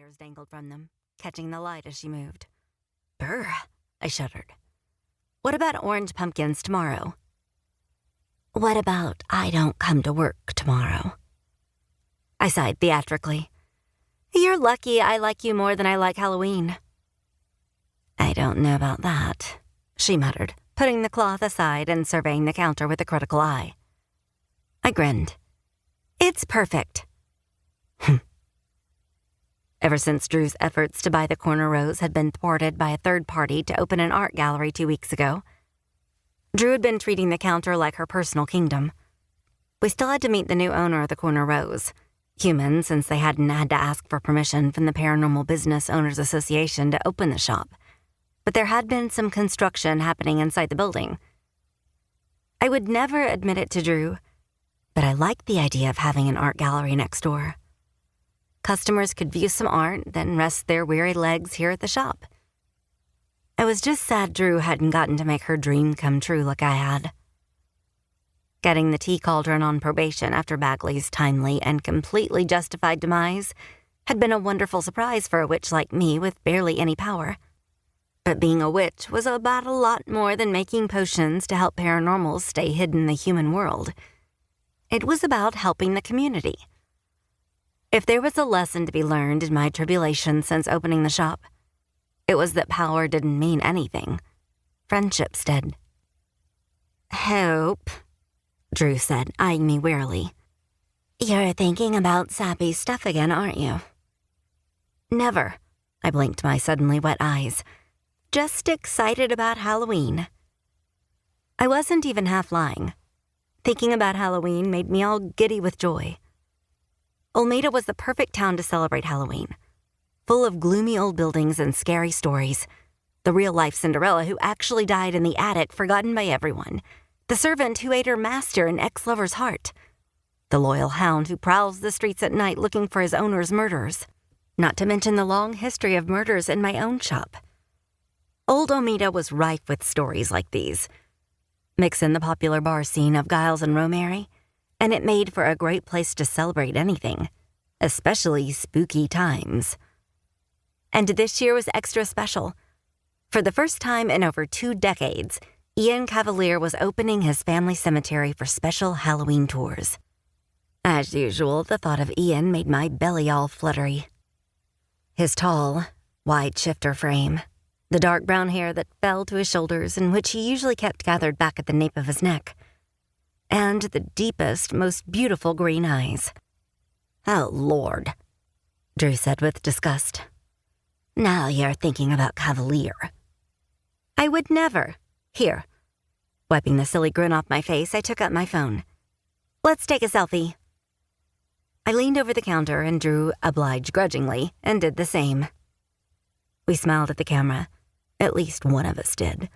wires dangled from them, catching the light as she moved. Brr, I shuddered. What about orange pumpkins tomorrow? What about I don't come to work tomorrow? I sighed theatrically. You're lucky I like you more than I like Halloween. I don't know about that, she muttered, putting the cloth aside and surveying the counter with a critical eye. I grinned. It's perfect. Ever since Drew's efforts to buy the corner rows had been thwarted by a third party to open an art gallery 2 weeks ago, Drew had been treating the counter like her personal kingdom. We still had to meet the new owner of the corner rows, human since they hadn't had to ask for permission from the Paranormal Business Owners Association to open the shop, but there had been some construction happening inside the building. I would never admit it to Drew, but I liked the idea of having an art gallery next door. Customers could view some art, then rest their weary legs here at the shop. I was just sad Drew hadn't gotten to make her dream come true like I had. Getting the tea cauldron on probation after Bagley's timely and completely justified demise had been a wonderful surprise for a witch like me with barely any power. But being a witch was about a lot more than making potions to help paranormals stay hidden in the human world. It was about helping the community. If there was a lesson to be learned in my tribulation since opening the shop, it was that power didn't mean anything. Friendships did. Hope, Drew said, eyeing me wearily. You're thinking about sappy stuff again, aren't you? Never, I blinked my suddenly wet eyes. Just excited about Halloween. I wasn't even half lying. Thinking about Halloween made me all giddy with joy. Olmeda was the perfect town to celebrate Halloween, full of gloomy old buildings and scary stories. The real-life Cinderella who actually died in the attic, forgotten by everyone. The servant who ate her master and ex-lover's heart. The loyal hound who prowls the streets at night looking for his owner's murderers. Not to mention the long history of murders in my own shop. Old Olmeda was rife with stories like these. Mix in the popular bar scene of Giles and Romary, and it made for a great place to celebrate anything, especially spooky times. And this year was extra special. For the first time in over 2 decades, Ian Cavalier was opening his family cemetery for special Halloween tours. As usual, the thought of Ian made my belly all fluttery. His tall, wide shifter frame, the dark brown hair that fell to his shoulders and which he usually kept gathered back at the nape of his neck, and the deepest, most beautiful green eyes. Oh, Lord, Drew said with disgust. Now you're thinking about Cavalier. I would never. Here. Wiping the silly grin off my face, I took up my phone. Let's take a selfie. I leaned over the counter and Drew obliged grudgingly and did the same. We smiled at the camera. At least one of us did.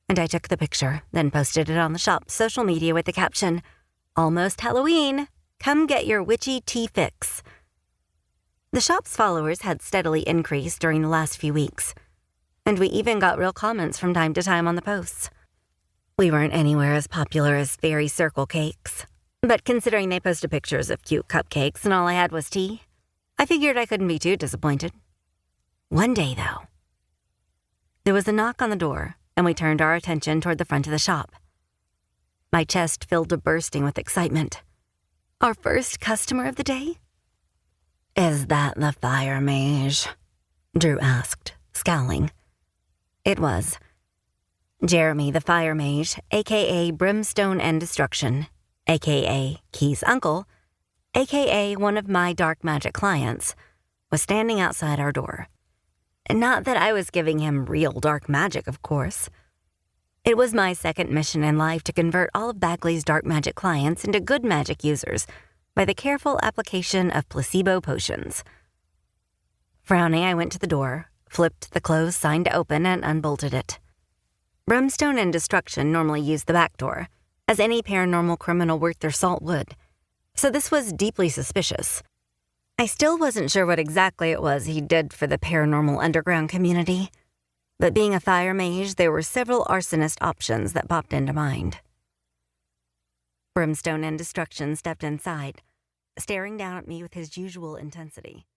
And I took the picture, then posted it on the shop's social media with the caption, Almost Halloween. Come get your witchy tea fix. The shop's followers had steadily increased during the last few weeks, and we even got real comments from time to time on the posts. We weren't anywhere as popular as fairy circle cakes, but considering they posted pictures of cute cupcakes and all I had was tea, I figured I couldn't be too disappointed. One day, though, there was a knock on the door, and we turned our attention toward the front of the shop. My chest filled to bursting with excitement. Our first customer of the day? Is that the fire mage? Drew asked, scowling. It was. Jeremy the fire mage, a.k.a. Brimstone and Destruction, a.k.a. Key's uncle, a.k.a. one of my dark magic clients, was standing outside our door. Not that I was giving him real dark magic, of course. It was my second mission in life to convert all of Bagley's dark magic clients into good magic users by the careful application of placebo potions. Frowning, I went to the door, flipped the closed sign to open, and unbolted it. Brimstone and Destruction normally use the back door, as any paranormal criminal worth their salt would, so this was deeply suspicious. I still wasn't sure what exactly it was he did for the paranormal underground community, but being a fire mage, there were several arsonist options that popped into mind. Brimstone and Destruction stepped inside, staring down at me with his usual intensity.